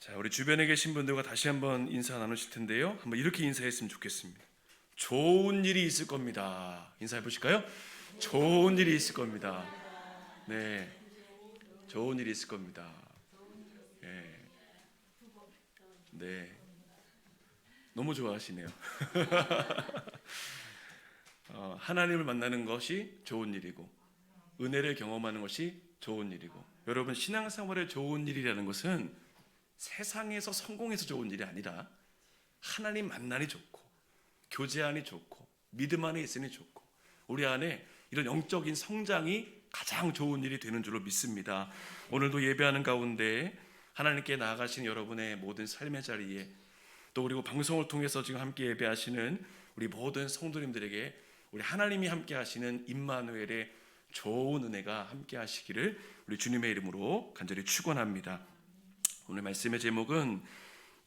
자, 우리 주변에 계신 분들과 다시 한번 인사 나누실 텐데요. 한번 이렇게 인사했으면 좋겠습니다. 좋은 일이 있을 겁니다. 인사해 보실까요? 좋은 일이 있을 겁니다. 네, 좋은 일이 있을 겁니다. 네, 네, 너무 좋아하시네요. 하나님을 만나는 것이 좋은 일이고 은혜를 경험하는 것이 좋은 일이고, 여러분 신앙생활에 좋은 일이라는 것은 세상에서 성공해서 좋은 일이 아니라 하나님 만나니 좋고 교제하니 좋고 믿음 안에 있으니 좋고 우리 안에 이런 영적인 성장이 가장 좋은 일이 되는 줄로 믿습니다. 오늘도 예배하는 가운데 하나님께 나아가시는 여러분의 모든 삶의 자리에, 또 그리고 방송을 통해서 지금 함께 예배하시는 우리 모든 성도님들에게 우리 하나님이 함께 하시는 임마누엘의 좋은 은혜가 함께 하시기를 우리 주님의 이름으로 간절히 축원합니다. 오늘 말씀의 제목은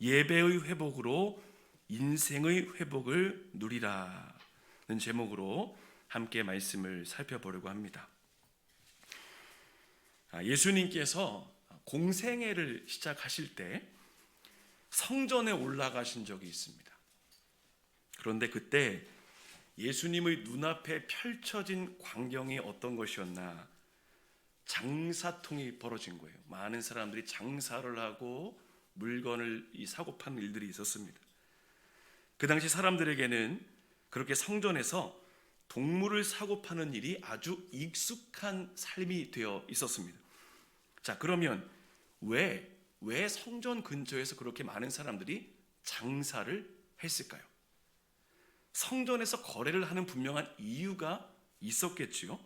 예배의 회복으로 인생의 회복을 누리라는 제목으로 함께 말씀을 살펴보려고 합니다. 예수님께서 공생애를 시작하실 때 성전에 올라가신 적이 있습니다. 그런데 그때 예수님의 눈앞에 펼쳐진 광경이 어떤 것이었나? 장사통이 벌어진 거예요. 많은 사람들이 장사를 하고 물건을 사고 파는 일들이 있었습니다. 그 당시 사람들에게는 그렇게 성전에서 동물을 사고 파는 일이 아주 익숙한 삶이 되어 있었습니다. 자, 그러면 왜 성전 근처에서 그렇게 많은 사람들이 장사를 했을까요? 성전에서 거래를 하는 분명한 이유가 있었겠지요.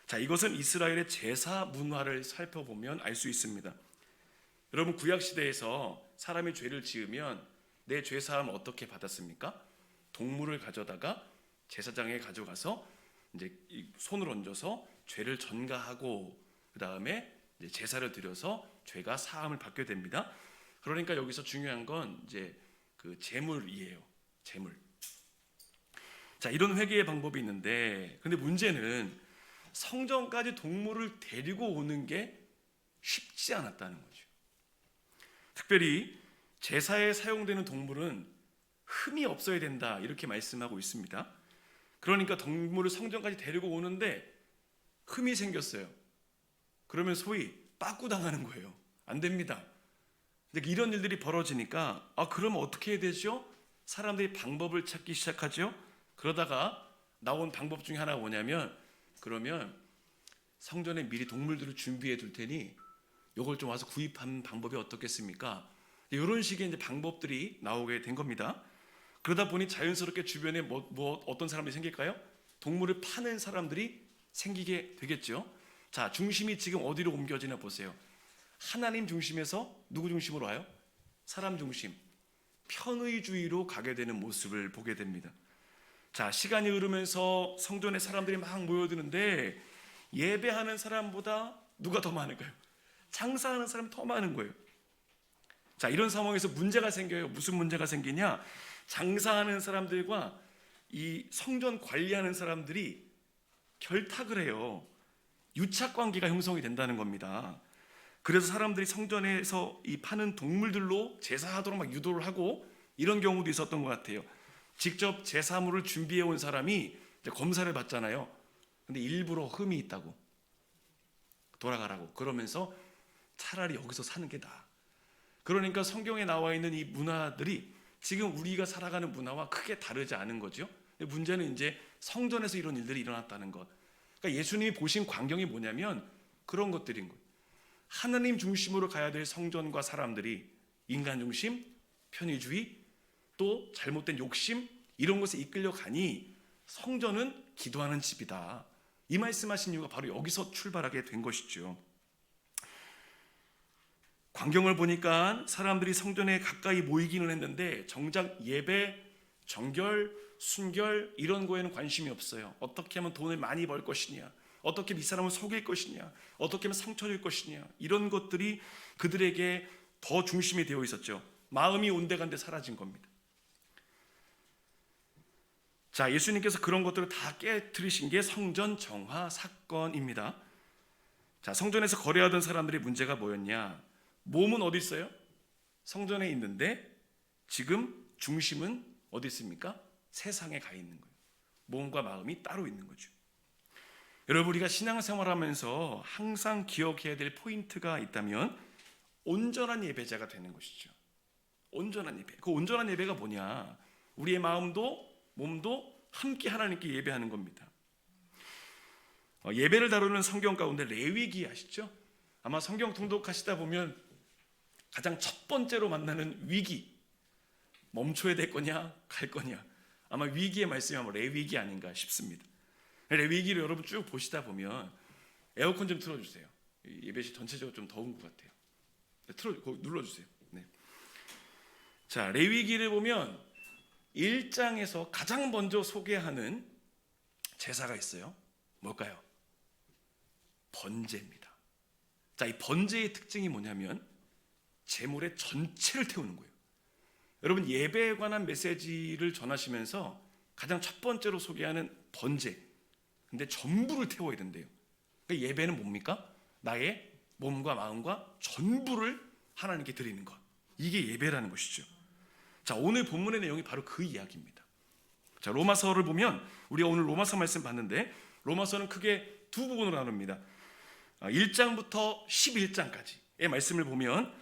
자, 이것은 이스라엘의 제사 문화를 살펴보면 알 수 있습니다. 여러분, 구약시대에서 사람이 죄를 지으면 내 죄사함을 어떻게 받았습니까? 동물을 가져다가 제사장에 가져가서 이제 손을 얹어서 죄를 전가하고 그 다음에 제사를 드려서 죄가 사함을 받게 됩니다. 그러니까 여기서 중요한 건 이제 그 제물이에요. 제물. 자, 이런 회개의 방법이 있는데, 근데 문제는 성전까지 동물을 데리고 오는 게 쉽지 않았다는 거죠. 특별히 제사에 사용되는 동물은 흠이 없어야 된다, 이렇게 말씀하고 있습니다. 그러니까 동물을 성전까지 데리고 오는데 흠이 생겼어요. 그러면 소위 빠꾸당하는 거예요. 안 됩니다. 근데 이런 일들이 벌어지니까 그러면 어떻게 해야 되죠? 사람들이 방법을 찾기 시작하죠. 그러다가 나온 방법 중에 하나가 뭐냐면, 그러면 성전에 미리 동물들을 준비해 둘 테니 이걸 좀 와서 구입하는 방법이 어떻겠습니까? 이런 식의 이제 방법들이 나오게 된 겁니다. 그러다 보니 자연스럽게 주변에 어떤 사람들이 생길까요? 동물을 파는 사람들이 생기게 되겠죠. 자, 중심이 지금 어디로 옮겨지나 보세요. 하나님 중심에서 누구 중심으로 와요? 사람 중심, 편의주의로 가게 되는 모습을 보게 됩니다. 자, 시간이 흐르면서 성전에 사람들이 막 모여드는데 예배하는 사람보다 누가 더 많을까요? 장사하는 사람이 더 많은 거예요. 자, 이런 상황에서 문제가 생겨요. 무슨 문제가 생기냐? 장사하는 사람들과 이 성전 관리하는 사람들이 결탁을 해요. 유착관계가 형성이 된다는 겁니다. 그래서 사람들이 성전에서 이 파는 동물들로 제사하도록 막 유도를 하고 이런 경우도 있었던 것 같아요. 직접 제사물을 준비해 온 사람이 이제 검사를 받잖아요. 근데 일부러 흠이 있다고 돌아가라고 그러면서 차라리 여기서 사는 게 나아. 그러니까 성경에 나와 있는 이 문화들이 지금 우리가 살아가는 문화와 크게 다르지 않은 거죠. 근데 문제는 이제 성전에서 이런 일들이 일어났다는 것. 그러니까 예수님이 보신 광경이 뭐냐면 그런 것들인 거예요. 하나님 중심으로 가야 될 성전과 사람들이 인간 중심, 편의주의, 또 잘못된 욕심, 이런 것에 이끌려 가니 성전은 기도하는 집이다. 이 말씀하신 이유가 바로 여기서 출발하게 된 것이죠. 광경을 보니까 사람들이 성전에 가까이 모이기는 했는데 정작 예배, 정결, 순결 이런 거에는 관심이 없어요. 어떻게 하면 돈을 많이 벌 것이냐, 어떻게 하면 이 사람을 속일 것이냐, 어떻게 하면 상처 줄 것이냐, 이런 것들이 그들에게 더 중심이 되어 있었죠. 마음이 온데간데 사라진 겁니다. 자, 예수님께서 그런 것들을 다 깨트리신 게 성전 정화 사건입니다. 자, 성전에서 거래하던 사람들의 문제가 뭐였냐? 몸은 어디 있어요? 성전에 있는데 지금 중심은 어디 있습니까? 세상에 가 있는 거예요. 몸과 마음이 따로 있는 거죠. 여러분, 우리가 신앙생활하면서 항상 기억해야 될 포인트가 있다면 온전한 예배자가 되는 것이죠. 온전한 예배. 그 온전한 예배가 뭐냐? 우리의 마음도 몸도 함께 하나님께 예배하는 겁니다. 예배를 다루는 성경 가운데 레위기 아시죠? 아마 성경 통독하시다 보면 가장 첫 번째로 만나는 위기, 멈춰야 될 거냐 갈 거냐, 아마 위기의 말씀이 아마 레위기 아닌가 싶습니다. 레위기를 여러분 쭉 보시다 보면 에어컨 좀 틀어주세요. 예배실 전체적으로 좀 더운 것 같아요. 눌러주세요. 네. 자, 레위기를 보면 1장에서 가장 먼저 소개하는 제사가 있어요. 뭘까요? 번제입니다. 자, 이 번제의 특징이 뭐냐면 제물의 전체를 태우는 거예요. 여러분, 예배에 관한 메시지를 전하시면서 가장 첫 번째로 소개하는 번제, 근데 전부를 태워야 된대요. 그러니까 예배는 뭡니까? 나의 몸과 마음과 전부를 하나님께 드리는 것, 이게 예배라는 것이죠. 자, 오늘 본문의 내용이 바로 그 이야기입니다. 자, 로마서를 보면 우리가 오늘 로마서 말씀 봤는데 로마서는 크게 두 부분으로 나눕니다. 1장부터 11장까지의 말씀을 보면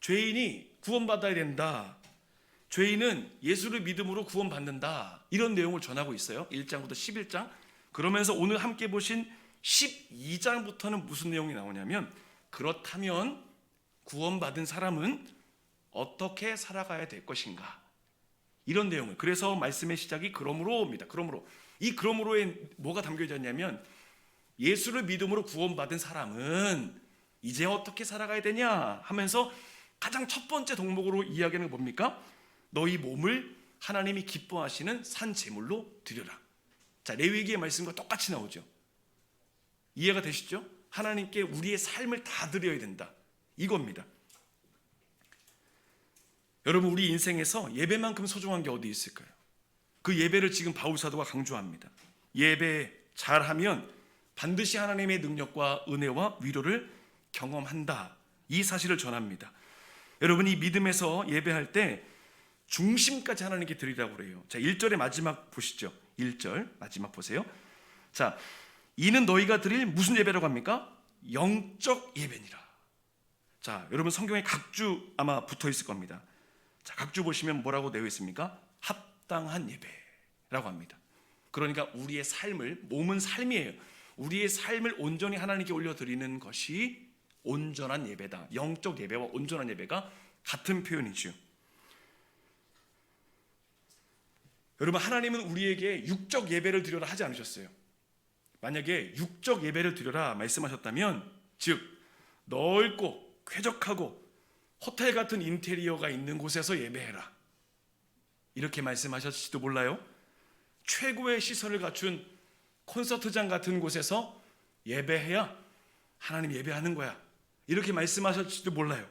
죄인이 구원받아야 된다, 죄인은 예수를 믿음으로 구원받는다, 이런 내용을 전하고 있어요. 1장부터 11장. 그러면서 오늘 함께 보신 12장부터는 무슨 내용이 나오냐면, 그렇다면 구원받은 사람은 어떻게 살아가야 될 것인가, 이런 내용을. 그래서 말씀의 시작이 그러므로입니다. 그러므로. 이 그러므로에 뭐가 담겨져 있냐면 예수를 믿음으로 구원받은 사람은 이제 어떻게 살아가야 되냐 하면서 가장 첫 번째 덕목으로 이야기하는 게 뭡니까? 너희 몸을 하나님이 기뻐하시는 산 제물로 드려라. 자, 레위기의 말씀과 똑같이 나오죠. 이해가 되시죠? 하나님께 우리의 삶을 다 드려야 된다, 이겁니다. 여러분, 우리 인생에서 예배만큼 소중한 게 어디 있을까요? 그 예배를 지금 바울 사도가 강조합니다. 예배 잘하면 반드시 하나님의 능력과 은혜와 위로를 경험한다, 이 사실을 전합니다. 여러분, 이 믿음에서 예배할 때 중심까지 하나님께 드리라고 그래요. 자, 1절의 마지막 보시죠. 1절 마지막 보세요. 자, 이는 너희가 드릴 무슨 예배라고 합니까? 영적 예배니라. 자, 여러분 성경에 각주 아마 붙어 있을 겁니다. 자, 각주 보시면 뭐라고 되어 있습니까? 합당한 예배라고 합니다. 그러니까 우리의 삶을, 몸은 삶이에요. 우리의 삶을 온전히 하나님께 올려드리는 것이 온전한 예배다. 영적 예배와 온전한 예배가 같은 표현이죠. 여러분, 하나님은 우리에게 육적 예배를 드려라 하지 않으셨어요. 만약에 육적 예배를 드려라 말씀하셨다면, 즉 넓고 쾌적하고 호텔 같은 인테리어가 있는 곳에서 예배해라, 이렇게 말씀하셨을지도 몰라요. 최고의 시설을 갖춘 콘서트장 같은 곳에서 예배해야 하나님 예배하는 거야, 이렇게 말씀하셨을지도 몰라요.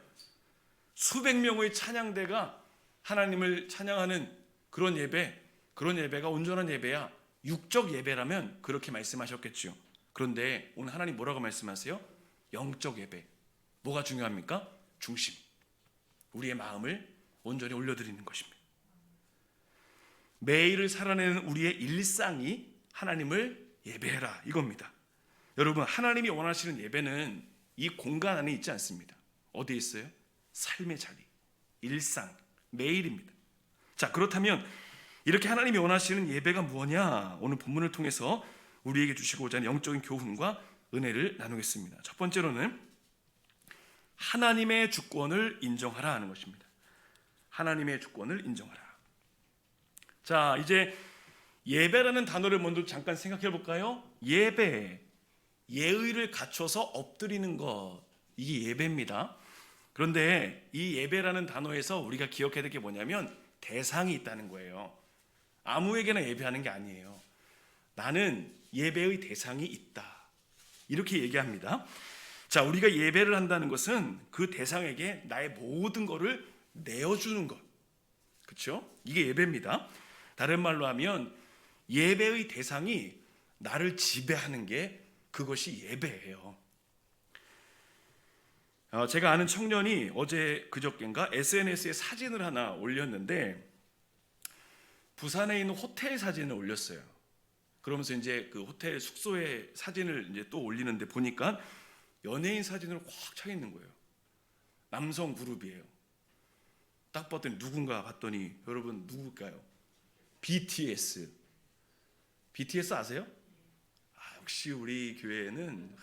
수백 명의 찬양대가 하나님을 찬양하는 그런 예배가 온전한 예배야, 육적 예배라면 그렇게 말씀하셨겠죠. 그런데 오늘 하나님 뭐라고 말씀하세요? 영적 예배. 뭐가 중요합니까? 중심. 우리의 마음을 온전히 올려드리는 것입니다. 매일을 살아내는 우리의 일상이 하나님을 예배해라, 이겁니다. 여러분, 하나님이 원하시는 예배는 이 공간 안에 있지 않습니다. 어디에 있어요? 삶의 자리, 일상, 매일입니다. 자, 그렇다면 이렇게 하나님이 원하시는 예배가 무엇이냐? 오늘 본문을 통해서 우리에게 주시고자 하는 영적인 교훈과 은혜를 나누겠습니다. 첫 번째로는 하나님의 주권을 인정하라 하는 것입니다. 하나님의 주권을 인정하라. 자, 이제 예배라는 단어를 먼저 잠깐 생각해 볼까요? 예배, 예의를 갖춰서 엎드리는 것, 이게 예배입니다. 그런데 이 예배라는 단어에서 우리가 기억해야 될 게 뭐냐면 대상이 있다는 거예요. 아무에게나 예배하는 게 아니에요. 나는 예배의 대상이 있다, 이렇게 얘기합니다. 자, 우리가 예배를 한다는 것은 그 대상에게 나의 모든 것을 내어주는 것, 그렇죠? 이게 예배입니다. 다른 말로 하면 예배의 대상이 나를 지배하는 게, 그것이 예배예요. 제가 아는 청년이 어제 그저껜가 SNS에 사진을 하나 올렸는데 부산에 있는 호텔 사진을 올렸어요. 그러면서 이제 그 호텔 숙소의 사진을 이제 또 올리는데 보니까 연예인 사진으로 꽉 차 있는 거예요. 남성 그룹이에요. 딱 봤더니 누군가 봤더니 여러분 누굴까요? BTS. BTS 아세요? 역시 우리 교회는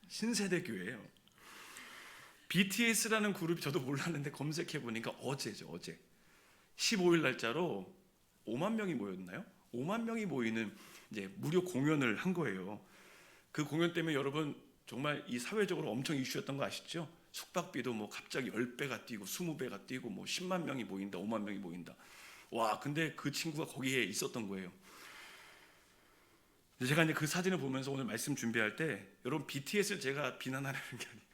신세대 교회예요. BTS라는 그룹이 저도 몰랐는데 검색해 보니까 어제죠, 어제 15일 날짜로 5만 명이 모였나요? 5만 명이 모이는 이제 무료 공연을 한 거예요. 그 공연 때문에 여러분 정말 이 사회적으로 엄청 이슈였던 거 아시죠? 숙박비도 뭐 갑자기 10배가 뛰고 20배가 뛰고 뭐 10만 명이 모인다, 5만 명이 모인다. 와, 근데 그 친구가 거기에 있었던 거예요. 제가 이제 그 사진을 보면서 오늘 말씀 준비할 때 여러분 BTS를 제가 비난하는 게 아니에요.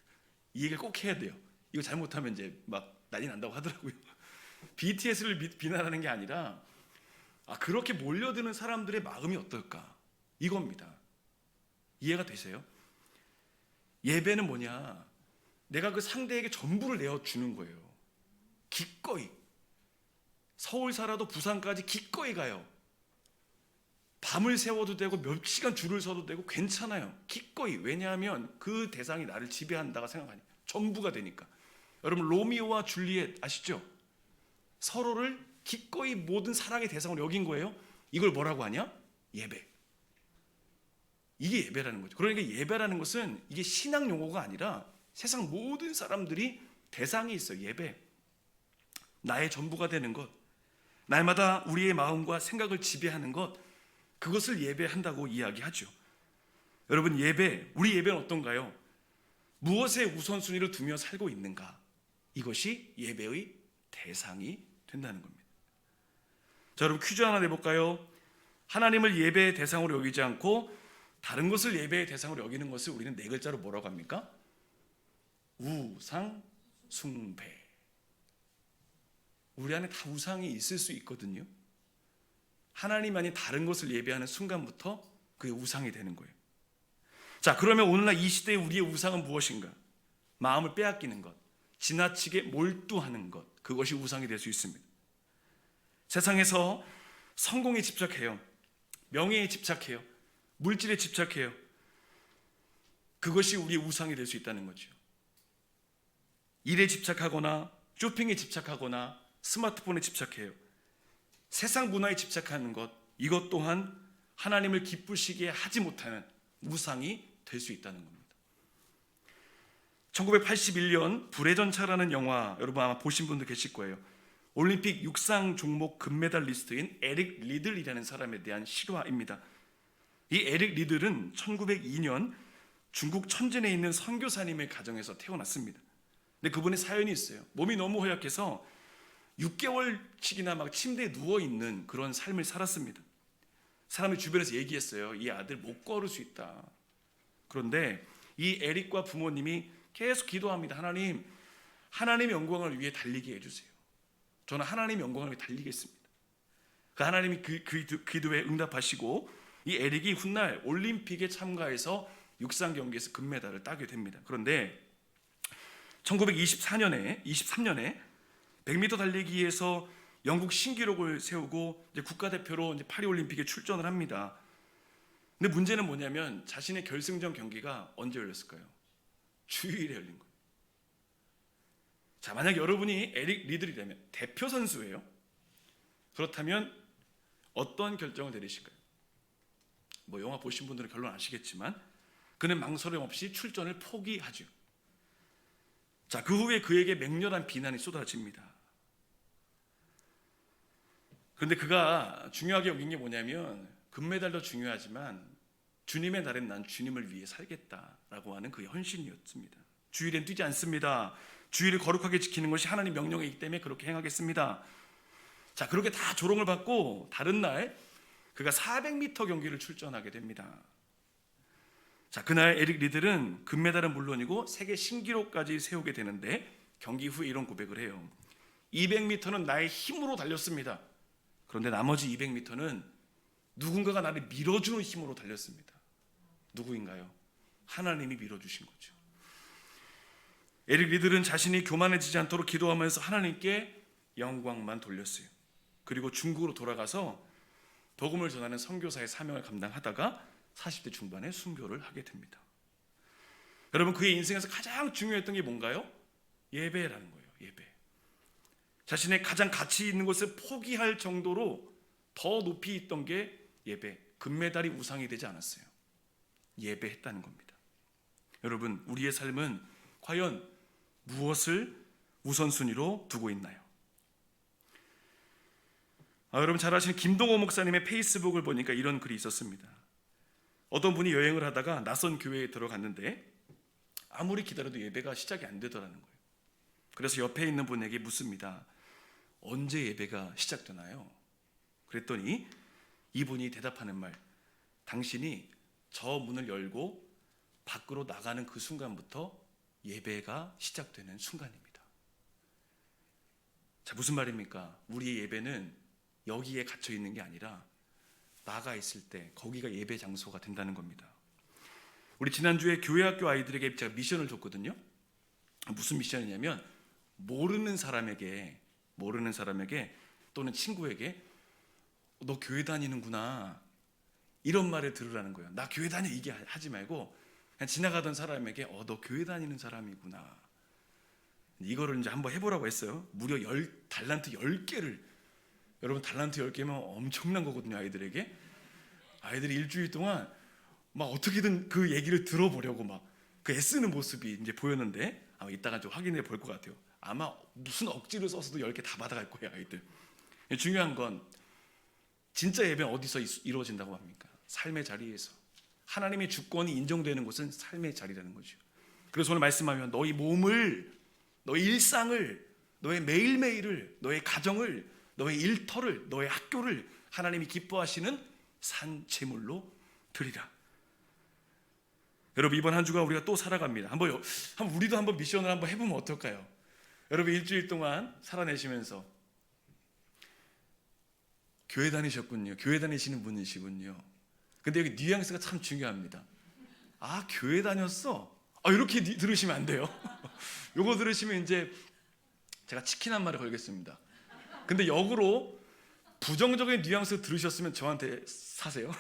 이 얘기를 꼭 해야 돼요. 이거 잘못하면 이제 막 난리 난다고 하더라고요. BTS를 비난하는 게 아니라 그렇게 몰려드는 사람들의 마음이 어떨까? 이겁니다. 이해가 되세요? 예배는 뭐냐? 내가 그 상대에게 전부를 내어주는 거예요. 기꺼이. 서울 살아도 부산까지 기꺼이 가요. 밤을 새워도 되고 몇 시간 줄을 서도 되고 괜찮아요. 기꺼이. 왜냐하면 그 대상이 나를 지배한다가 생각하니 전부가 되니까. 여러분 로미오와 줄리엣 아시죠? 서로를 기꺼이 모든 사랑의 대상으로 여긴 거예요. 이걸 뭐라고 하냐? 예배. 이게 예배라는 거죠. 그러니까 예배라는 것은 이게 신앙 용어가 아니라 세상 모든 사람들이 대상이 있어요. 예배. 나의 전부가 되는 것. 날마다 우리의 마음과 생각을 지배하는 것. 그것을 예배한다고 이야기하죠. 여러분 예배, 우리 예배는 어떤가요? 무엇에 우선순위를 두며 살고 있는가? 이것이 예배의 대상이 된다는 겁니다. 자, 여러분 퀴즈 하나 내볼까요? 하나님을 예배의 대상으로 여기지 않고 다른 것을 예배의 대상으로 여기는 것을 우리는 네 글자로 뭐라고 합니까? 우상 숭배. 우리 안에 다 우상이 있을 수 있거든요. 하나님 아닌 다른 것을 예배하는 순간부터 그게 우상이 되는 거예요. 자, 그러면 오늘날 이 시대의 우리의 우상은 무엇인가? 마음을 빼앗기는 것, 지나치게 몰두하는 것, 그것이 우상이 될 수 있습니다. 세상에서 성공에 집착해요. 명예에 집착해요. 물질에 집착해요. 그것이 우리의 우상이 될 수 있다는 거죠. 일에 집착하거나 쇼핑에 집착하거나 스마트폰에 집착해요. 세상 문화에 집착하는 것, 이것 또한 하나님을 기쁘시게 하지 못하는 우상이 될 수 있다는 겁니다. 1981년 불의 전차라는 영화 여러분 아마 보신 분들 계실 거예요. 올림픽 육상 종목 금메달리스트인 에릭 리들이라는 사람에 대한 실화입니다. 이 에릭 리들은 1902년 중국 천진에 있는 선교사님의 가정에서 태어났습니다. 근데 그분의 사연이 있어요. 몸이 너무 허약해서 6개월씩이나 막 침대에 누워있는 그런 삶을 살았습니다. 사람이 주변에서 얘기했어요. 이 아들 못 걸을 수 있다. 그런데 이 에릭과 부모님이 계속 기도합니다. 하나님의 영광을 위해 달리게 해주세요. 저는 하나님의 영광을 위해 달리겠습니다. 그 하나님이 그 기도에 응답하시고 이 에릭이 훗날 올림픽에 참가해서 육상 경기에서 금메달을 따게 됩니다. 그런데 1923년에 100m 달리기에서 영국 신기록을 세우고 이제 국가대표로 이제 파리올림픽에 출전을 합니다. 근데 문제는 뭐냐면 자신의 결승전 경기가 언제 열렸을까요? 주일에 열린 거예요. 자, 만약 여러분이 에릭 리들이라면 대표 선수예요. 그렇다면 어떤 결정을 내리실까요? 뭐 영화 보신 분들은 결론 아시겠지만 그는 망설임 없이 출전을 포기하죠. 자, 그 후에 그에게 맹렬한 비난이 쏟아집니다. 그런데 그가 중요하게 여긴 게 뭐냐면 금메달도 중요하지만 주님의 날엔 난 주님을 위해 살겠다라고 하는 그 헌신이었습니다. 주일엔 뛰지 않습니다. 주일을 거룩하게 지키는 것이 하나님 명령이기 때문에 그렇게 행하겠습니다. 자, 그렇게 다 조롱을 받고 다른 날 그가 400m 경기를 출전하게 됩니다. 자, 그날 에릭 리들은 금메달은 물론이고 세계 신기록까지 세우게 되는데 경기 후에 이런 고백을 해요. 200m는 나의 힘으로 달렸습니다. 그런데 나머지 200m는 누군가가 나를 밀어주는 힘으로 달렸습니다. 누구인가요? 하나님이 밀어주신 거죠. 에릭 리들은 자신이 교만해지지 않도록 기도하면서 하나님께 영광만 돌렸어요. 그리고 중국으로 돌아가서 복음을 전하는 선교사의 사명을 감당하다가 40대 중반에 순교를 하게 됩니다. 여러분, 그의 인생에서 가장 중요했던 게 뭔가요? 예배라는 거예요. 예배. 자신의 가장 가치 있는 것을 포기할 정도로 더 높이 있던 게 예배. 금메달이 우상이 되지 않았어요. 예배했다는 겁니다. 여러분, 우리의 삶은 과연 무엇을 우선순위로 두고 있나요? 여러분 잘 아시는 김동호 목사님의 페이스북을 보니까 이런 글이 있었습니다. 어떤 분이 여행을 하다가 낯선 교회에 들어갔는데 아무리 기다려도 예배가 시작이 안 되더라는 거예요. 그래서 옆에 있는 분에게 묻습니다. 언제 예배가 시작되나요? 그랬더니 이분이 대답하는 말, 당신이 저 문을 열고 밖으로 나가는 그 순간부터 예배가 시작되는 순간입니다. 자, 무슨 말입니까? 우리의 예배는 여기에 갇혀 있는 게 아니라 나가 있을 때 거기가 예배 장소가 된다는 겁니다. 우리 지난주에 교회학교 아이들에게 제가 미션을 줬거든요. 무슨 미션이냐면 모르는 사람에게 또는 친구에게 너 교회 다니는구나 이런 말을 들으라는 거예요. 나 교회 다녀 이게 하지 말고 그냥 지나가던 사람에게 너 교회 다니는 사람이구나. 이거를 이제 한번 해보라고 했어요. 무려 달란트 10개를. 여러분 달란트 10개면 엄청난 거거든요. 아이들이 일주일 동안 막 어떻게든 그 얘기를 들어보려고 막 그 애쓰는 모습이 이제 보였는데 아마 이따가 좀 확인해 볼 것 같아요. 아마 무슨 억지로 써서도 10개 다 받아갈 거예요. 아이들. 중요한 건 진짜 예배는 어디서 이루어진다고 합니까? 삶의 자리에서. 하나님의 주권이 인정되는 곳은 삶의 자리라는 거죠. 그래서 오늘 말씀하면 너희 몸을, 너희 일상을, 너의 매일매일을, 너의 가정을, 너의 일터를, 너의 학교를 하나님이 기뻐하시는 산 제물로 드리라. 여러분 이번 한 주가 우리가 또 살아갑니다. 우리도 한번 미션을 한번 해보면 어떨까요? 여러분 일주일 동안 살아내시면서 교회 다니셨군요. 교회 다니시는 분이시군요. 근데 여기 뉘앙스가 참 중요합니다. 아, 교회 다녔어? 이렇게 들으시면 안 돼요. 요거 들으시면 이제 제가 치킨 한 마리 걸겠습니다. 근데 역으로 부정적인 뉘앙스 들으셨으면 저한테 사세요.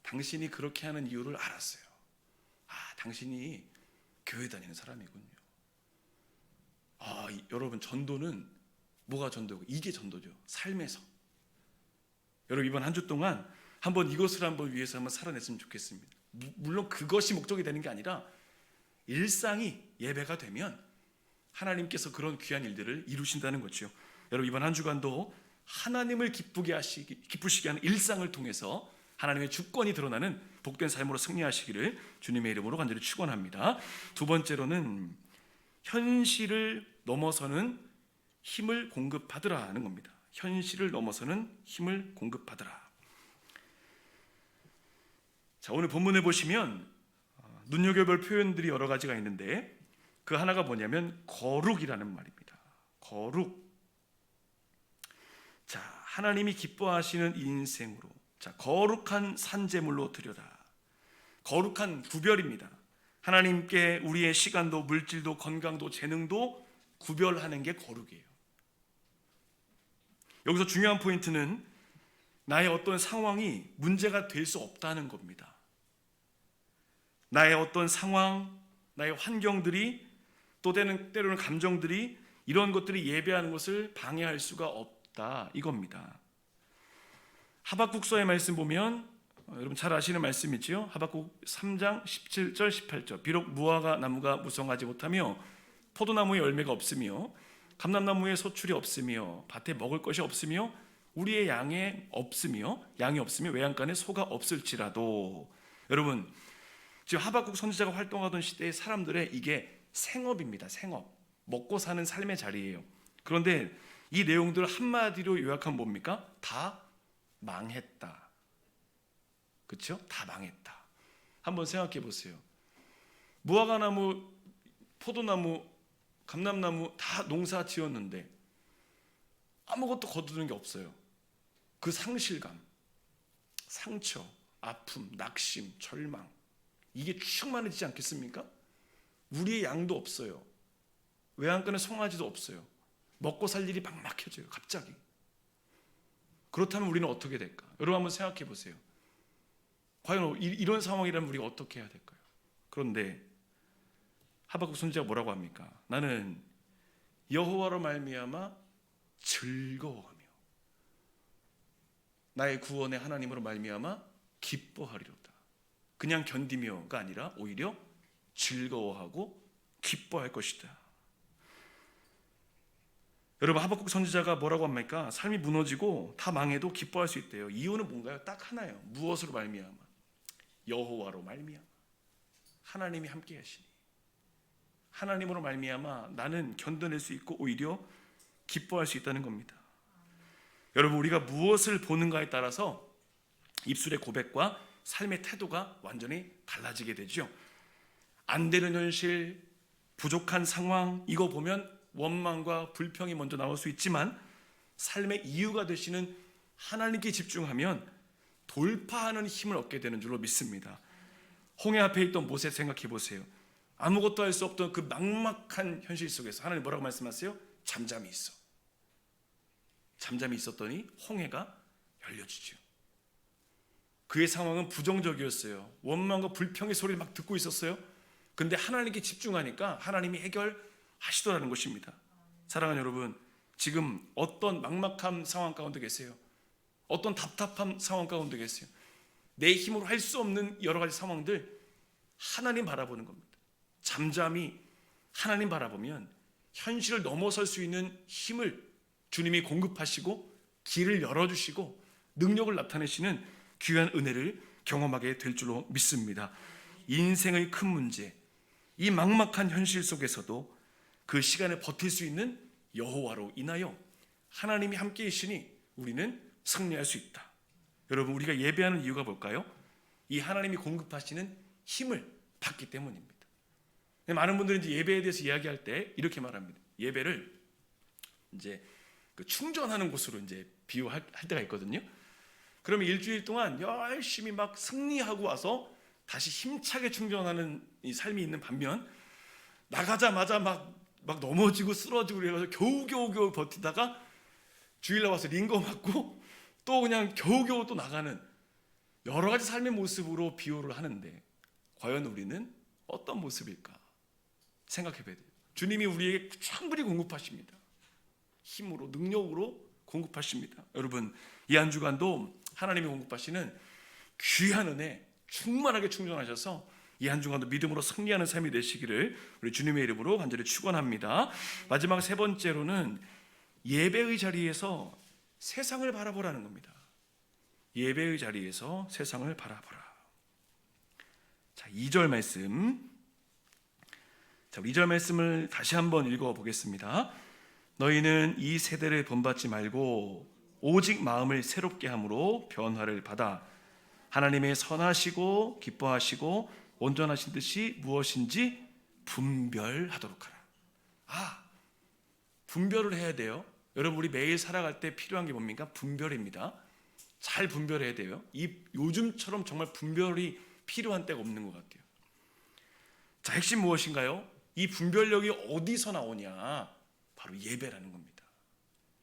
당신이 그렇게 하는 이유를 알았어요. 당신이 교회 다니는 사람이군요. 여러분 전도는 뭐가 전도고? 이게 전도죠. 삶에서. 여러분 이번 한 주 동안 이것을 위해서 한번 살아냈으면 좋겠습니다. 물론 그것이 목적이 되는 게 아니라 일상이 예배가 되면 하나님께서 그런 귀한 일들을 이루신다는 거죠. 여러분 이번 한 주간도 하나님을 기쁘시게 하는 일상을 통해서 하나님의 주권이 드러나는 복된 삶으로 승리하시기를 주님의 이름으로 간절히 축원합니다. 두 번째로는 현실을 넘어서는 힘을 공급받으라는 겁니다. 현실을 넘어서는 힘을 공급받으라. 자, 오늘 본문에 보시면 눈여겨볼 표현들이 여러 가지가 있는데 그 하나가 뭐냐면 거룩이라는 말입니다. 거룩. 자, 하나님이 기뻐하시는 인생으로, 자, 거룩한 산제물로 드려라. 거룩한 구별입니다. 하나님께 우리의 시간도 물질도 건강도 재능도 구별하는 게 거룩이에요. 여기서 중요한 포인트는 나의 어떤 상황이 문제가 될 수 없다는 겁니다. 나의 어떤 상황, 나의 환경들이 또 때로는 감정들이 이런 것들이 예배하는 것을 방해할 수가 없다 이겁니다. 하박국서의 말씀 보면 여러분 잘 아시는 말씀이지요. 하박국 3장 17절 18절 비록 무화과 나무가 무성하지 못하며 포도나무에 열매가 없으며 감람나무에 소출이 없으며 밭에 먹을 것이 없으며 우리의 양이 없으며 외양간에 소가 없을지라도. 여러분 지금 하박국 선지자가 활동하던 시대의 사람들의 이게 생업입니다. 생업. 먹고 사는 삶의 자리예요. 그런데 이 내용들을 한마디로 요약하면 뭡니까? 다 망했다. 그렇죠? 다 망했다. 한번 생각해 보세요. 무화과나무, 포도나무, 감람나무 다 농사 지었는데 아무것도 거두는 게 없어요. 그 상실감, 상처, 아픔, 낙심, 절망 이게 충만해지지 않겠습니까? 우리의 양도 없어요. 외양간에 송아지도 없어요. 먹고 살 일이 막막해져요. 갑자기. 그렇다면 우리는 어떻게 될까? 여러분 한번 생각해 보세요. 과연 이런 상황이라면 우리가 어떻게 해야 될까요? 그런데 하박국 선지자가 뭐라고 합니까? 나는 여호와로 말미암아 즐거워하며 나의 구원의 하나님으로 말미암아 기뻐하리로다. 그냥 견디며가 아니라 오히려 즐거워하고 기뻐할 것이다. 여러분 하박국 선지자가 뭐라고 합니까? 삶이 무너지고 다 망해도 기뻐할 수 있대요. 이유는 뭔가요? 딱 하나예요. 무엇으로 말미암아? 여호와로 말미암아. 하나님이 함께 하시니 하나님으로 말미암아 나는 견뎌낼 수 있고 오히려 기뻐할 수 있다는 겁니다. 여러분 우리가 무엇을 보는가에 따라서 입술의 고백과 삶의 태도가 완전히 달라지게 되죠. 안 되는 현실, 부족한 상황 이거 보면 원망과 불평이 먼저 나올 수 있지만 삶의 이유가 되시는 하나님께 집중하면 돌파하는 힘을 얻게 되는 줄로 믿습니다. 홍해 앞에 있던 모세 생각해 보세요. 아무것도 할 수 없던 그 막막한 현실 속에서 하나님 뭐라고 말씀하세요? 잠잠히 있어. 잠잠히 있었더니 홍해가 열려지죠. 그의 상황은 부정적이었어요. 원망과 불평의 소리를 막 듣고 있었어요. 근데 하나님께 집중하니까 하나님이 해결하시더라는 것입니다. 사랑하는 여러분, 지금 어떤 막막한 상황 가운데 계세요? 어떤 답답한 상황 가운데 계세요? 내 힘으로 할 수 없는 여러 가지 상황들 하나님 바라보는 겁니다. 잠잠히 하나님 바라보면 현실을 넘어설 수 있는 힘을 주님이 공급하시고 길을 열어주시고 능력을 나타내시는 귀한 은혜를 경험하게 될 줄로 믿습니다. 인생의 큰 문제, 이 막막한 현실 속에서도 그 시간에 버틸 수 있는 여호와로 인하여 하나님이 함께 계시니 우리는 승리할 수 있다. 여러분 우리가 예배하는 이유가 뭘까요? 이 하나님이 공급하시는 힘을 받기 때문입니다. 많은 분들이 이제 예배에 대해서 이야기할 때 이렇게 말합니다. 예배를 이제 그 충전하는 곳으로 이제 비유할 때가 있거든요. 그러면 일주일 동안 열심히 막 승리하고 와서 다시 힘차게 충전하는 이 삶이 있는 반면 나가자마자 막 넘어지고 쓰러지고 그래서 겨우 버티다가 주일날 와서 링거 맞고 또 그냥 겨우 또 나가는 여러 가지 삶의 모습으로 비유를 하는데 과연 우리는 어떤 모습일까 생각해 봐야 돼요. 주님이 우리에게 충분히 공급하십니다. 힘으로 능력으로 공급하십니다. 여러분 이 한 주간도 하나님이 공급하시는 귀한 은혜 충만하게 충전하셔서 이 한 주간도 믿음으로 승리하는 삶이 되시기를 우리 주님의 이름으로 간절히 축원합니다. 마지막 세 번째로는 예배의 자리에서 세상을 바라보라는 겁니다. 예배의 자리에서 세상을 바라보라. 자, 2절 말씀. 자, 2절 말씀을 다시 한번 읽어 보겠습니다. 너희는 이 세대를 본받지 말고 오직 마음을 새롭게 함으로 변화를 받아 하나님의 선하시고 기뻐하시고 온전하신 뜻이 무엇인지 분별하도록 하라. 분별을 해야 돼요. 여러분 우리 매일 살아갈 때 필요한 게 뭡니까? 분별입니다. 잘 분별해야 돼요. 요즘처럼 정말 분별이 필요한 때가 없는 것 같아요. 자, 핵심 무엇인가요? 이 분별력이 어디서 나오냐? 바로 예배라는 겁니다.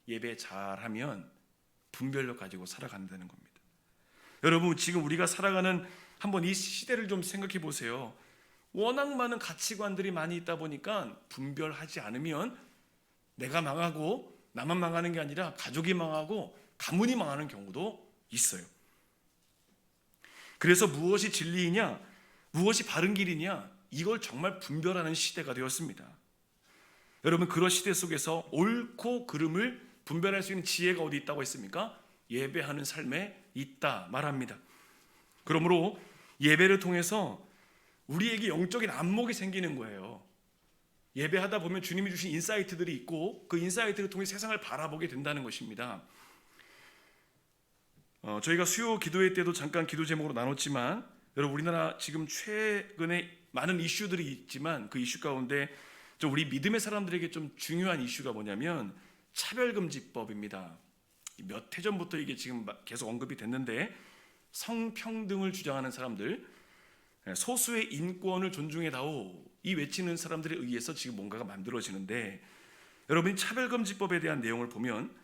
예배 잘하면 분별력 가지고 살아간다는 겁니다. 여러분 지금 우리가 살아가는 한번 이 시대를 좀 생각해 보세요. 워낙 많은 가치관들이 많이 있다 보니까 분별하지 않으면 내가 망하고 나만 망하는 게 아니라 가족이 망하고 가문이 망하는 경우도 있어요. 그래서 무엇이 진리이냐, 무엇이 바른 길이냐, 이걸 정말 분별하는 시대가 되었습니다. 여러분 그런 시대 속에서 옳고 그름을 분별할 수 있는 지혜가 어디 있다고 했습니까? 예배하는 삶에 있다 말합니다. 그러므로 예배를 통해서 우리에게 영적인 안목이 생기는 거예요. 예배하다 보면 주님이 주신 인사이트들이 있고 그 인사이트를 통해 세상을 바라보게 된다는 것입니다. 저희가 수요 기도회 때도 잠깐 기도 제목으로 나눴지만 여러분 우리나라 지금 최근에 많은 이슈들이 있지만 그 이슈 가운데 좀 우리 믿음의 사람들에게 좀 중요한 이슈가 뭐냐면 차별금지법입니다. 몇 해 전부터 이게 지금 계속 언급이 됐는데 성평등을 주장하는 사람들, 소수의 인권을 존중해다오 이 외치는 사람들에 의해서 지금 뭔가가 만들어지는데, 여러분이 차별금지법에 대한 내용을 보면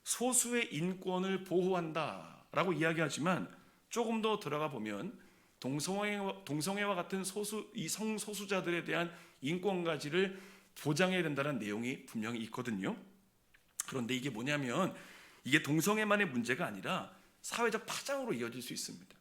소수의 인권을 보호한다라고 이야기하지만 조금 더 들어가 보면 동성애와 같은 이 성소수자들에 대한 인권가지를 보장해야 된다는 내용이 분명히 있거든요. 그런데 이게 뭐냐면 이게 동성애만의 문제가 아니라 사회적 파장으로 이어질 수 있습니다.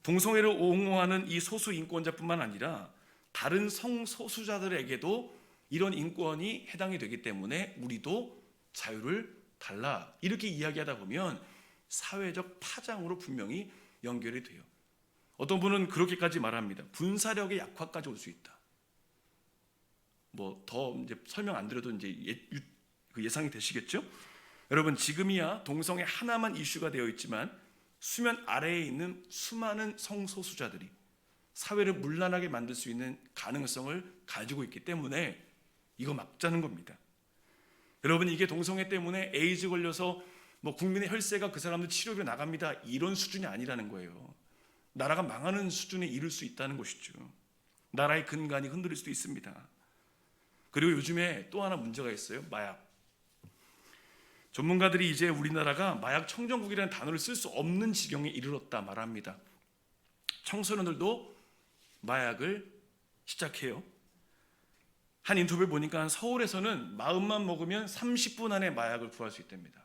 동성애를 옹호하는 이 소수 인권자뿐만 아니라 다른 성소수자들에게도 이런 인권이 해당이 되기 때문에 우리도 자유를 달라, 이렇게 이야기하다 보면 사회적 파장으로 분명히 연결이 돼요. 어떤 분은 그렇게까지 말합니다. 분사력의 약화까지 올 수 있다. 뭐 더 이제 설명 안 드려도 이제 예상이 되시겠죠? 여러분, 지금이야 동성애 하나만 이슈가 되어 있지만 수면 아래에 있는 수많은 성소수자들이 사회를 문란하게 만들 수 있는 가능성을 가지고 있기 때문에 이거 막자는 겁니다. 여러분, 이게 동성애 때문에 에이즈 걸려서 뭐 국민의 혈세가 그 사람들 치료비로 나갑니다, 이런 수준이 아니라는 거예요. 나라가 망하는 수준에 이를 수 있다는 것이죠. 나라의 근간이 흔들릴 수도 있습니다. 그리고 요즘에 또 하나 문제가 있어요. 마약. 전문가들이 이제 우리나라가 마약 청정국이라는 단어를 쓸 수 없는 지경에 이르렀다 말합니다. 청소년들도 마약을 시작해요. 한 인터뷰를 보니까 서울에서는 마음만 먹으면 30분 안에 마약을 구할 수 있답니다.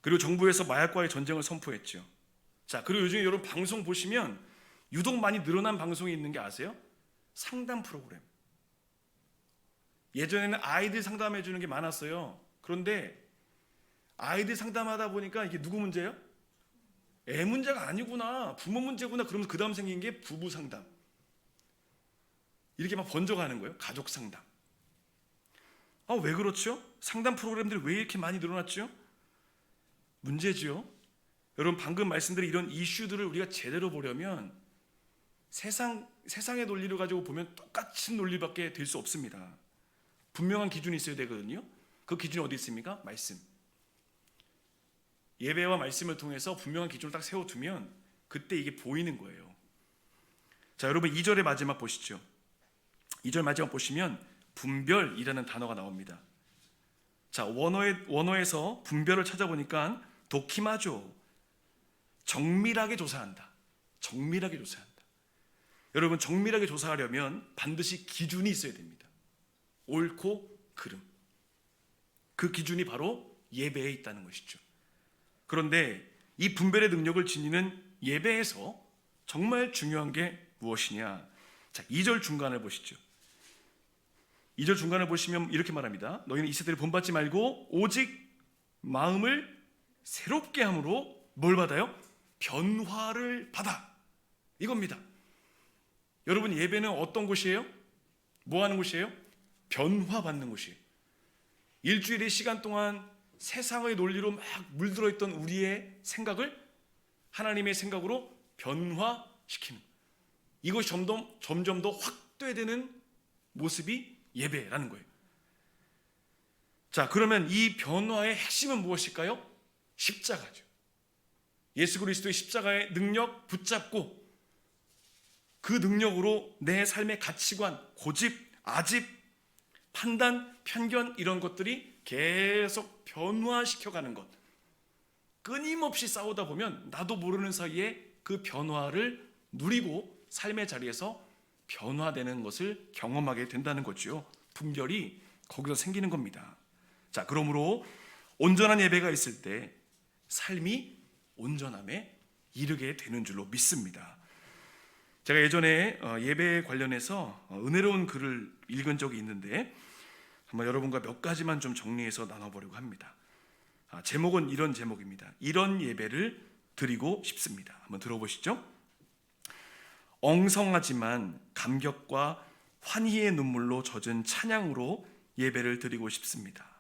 그리고 정부에서 마약과의 전쟁을 선포했죠. 자, 그리고 요즘에 여러분 방송 보시면 유독 많이 늘어난 방송이 있는 게 아세요? 상담 프로그램. 예전에는 아이들 상담해 주는 게 많았어요. 그런데 아이들 상담하다 보니까 이게 누구 문제예요? 애 문제가 아니구나, 부모 문제구나, 그러면서 그 다음 생긴 게 부부 상담. 이렇게 막 번져가는 거예요. 가족 상담. 왜 그렇죠? 상담 프로그램들이 왜 이렇게 많이 늘어났죠? 문제죠. 여러분, 방금 말씀드린 이런 이슈들을 우리가 제대로 보려면 세상의 논리를 가지고 보면 똑같은 논리밖에 될 수 없습니다. 분명한 기준이 있어야 되거든요. 그 기준이 어디 있습니까? 말씀. 예배와 말씀을 통해서 분명한 기준을 딱 세워두면 그때 이게 보이는 거예요. 자, 여러분 2절의 마지막 보시죠. 2절 마지막 보시면 분별이라는 단어가 나옵니다. 자, 원어에서 분별을 찾아보니까 도키마죠. 정밀하게 조사한다. 정밀하게 조사한다. 여러분, 정밀하게 조사하려면 반드시 기준이 있어야 됩니다. 옳고 그름. 그 기준이 바로 예배에 있다는 것이죠. 그런데 이 분별의 능력을 지니는 예배에서 정말 중요한 게 무엇이냐? 자, 2절 중간을 보시죠. 2절 중간을 보시면 이렇게 말합니다. 너희는 이세대를 본받지 말고 오직 마음을 새롭게 함으로 뭘 받아요? 변화를 받아. 이겁니다. 여러분, 예배는 어떤 곳이에요? 뭐 하는 곳이에요? 변화받는 곳이에요. 일주일의 시간 동안 세상의 논리로 막 물들어 있던 우리의 생각을 하나님의 생각으로 변화시키는, 이것이 점점 더 확대되는 모습이 예배라는 거예요. 자, 그러면 이 변화의 핵심은 무엇일까요? 십자가죠. 예수 그리스도의 십자가의 능력 붙잡고 그 능력으로 내 삶의 가치관, 고집, 아집, 판단, 편견, 이런 것들이 계속 변화시켜가는 것. 끊임없이 싸우다 보면 나도 모르는 사이에 그 변화를 누리고 삶의 자리에서 변화되는 것을 경험하게 된다는 거죠. 분별이 거기서 생기는 겁니다. 자, 그러므로 온전한 예배가 있을 때 삶이 온전함에 이르게 되는 줄로 믿습니다. 제가 예전에 예배에 관련해서 은혜로운 글을 읽은 적이 있는데 한번 여러분과 몇 가지만 좀 정리해서 나눠보려고 합니다. 제목은 이런 제목입니다. 이런 예배를 드리고 싶습니다. 한번 들어보시죠. 엉성하지만 감격과 환희의 눈물로 젖은 찬양으로 예배를 드리고 싶습니다.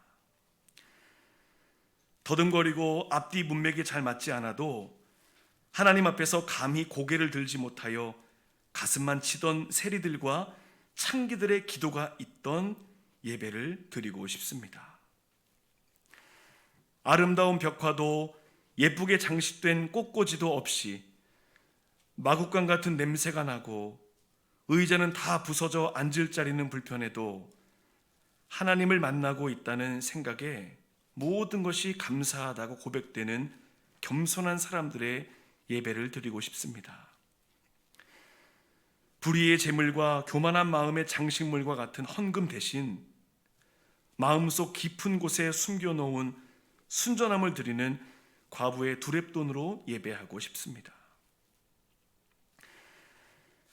더듬거리고 앞뒤 문맥이 잘 맞지 않아도 하나님 앞에서 감히 고개를 들지 못하여 가슴만 치던 세리들과 창기들의 기도가 있던 예배를 드리고 싶습니다. 아름다운 벽화도 예쁘게 장식된 꽃꽂이도 없이 마국간 같은 냄새가 나고 의자는 다 부서져 앉을 자리는 불편해도 하나님을 만나고 있다는 생각에 모든 것이 감사하다고 고백되는 겸손한 사람들의 예배를 드리고 싶습니다. 불의의 재물과 교만한 마음의 장식물과 같은 헌금 대신 마음속 깊은 곳에 숨겨놓은 순전함을 드리는 과부의 두렙돈으로 예배하고 싶습니다.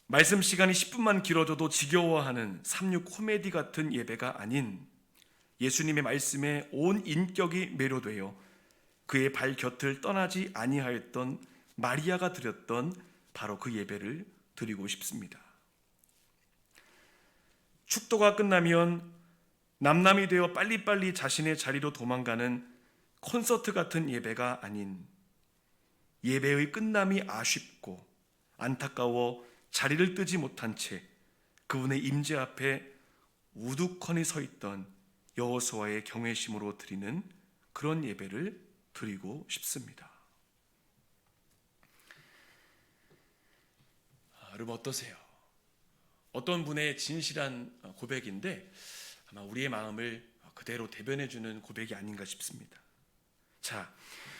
말씀 시간이 10분만 길어져도 지겨워하는 삼육 코미디 같은 예배가 아닌 예수님의 말씀에 온 인격이 매료되어 그의 발 곁을 떠나지 아니하였던 마리아가 드렸던 바로 그 예배를 드리고 싶습니다. 축도가 끝나면 남남이 되어 빨리빨리 자신의 자리로 도망가는 콘서트 같은 예배가 아닌 예배의 끝남이 아쉽고 안타까워 자리를 뜨지 못한 채 그분의 임재 앞에 우두커니 서 있던 여호수아의 경외심으로 드리는 그런 예배를 드리고 싶습니다. 여러분 어떠세요? 어떤 분의 진실한 고백인데 아마 우리의 마음을 그대로 대변해주는 고백이 아닌가 싶습니다. 자,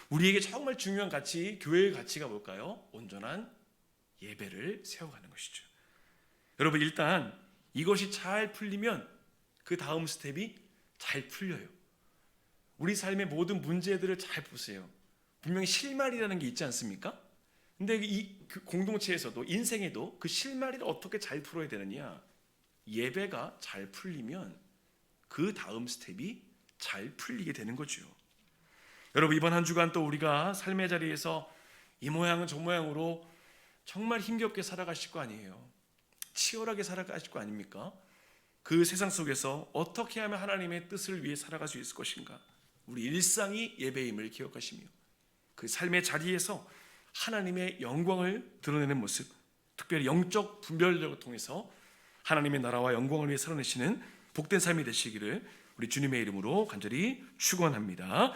우리에게 정말 중요한 가치, 교회의 가치가 뭘까요? 온전한 예배를 세워가는 것이죠. 여러분 일단 이것이 잘 풀리면 그 다음 스텝이 잘 풀려요. 우리 삶의 모든 문제들을 잘 보세요. 분명히 실마리라는 게 있지 않습니까? 근데 그 공동체에서도 인생에도 그 실마리를 어떻게 잘 풀어야 되느냐? 예배가 잘 풀리면 그 다음 스텝이 잘 풀리게 되는 거죠. 여러분 이번 한 주간 또 우리가 삶의 자리에서 이 모양은 저 모양으로 정말 힘겹게 살아가실 거 아니에요. 치열하게 살아가실 거 아닙니까? 그 세상 속에서 어떻게 하면 하나님의 뜻을 위해 살아갈 수 있을 것인가? 우리 일상이 예배임을 기억하시며 그 삶의 자리에서 하나님의 영광을 드러내는 모습, 특별히 영적 분별력을 통해서 하나님의 나라와 영광을 위해 살아내시는 복된 삶이 되시기를 우리 주님의 이름으로 간절히 축원합니다.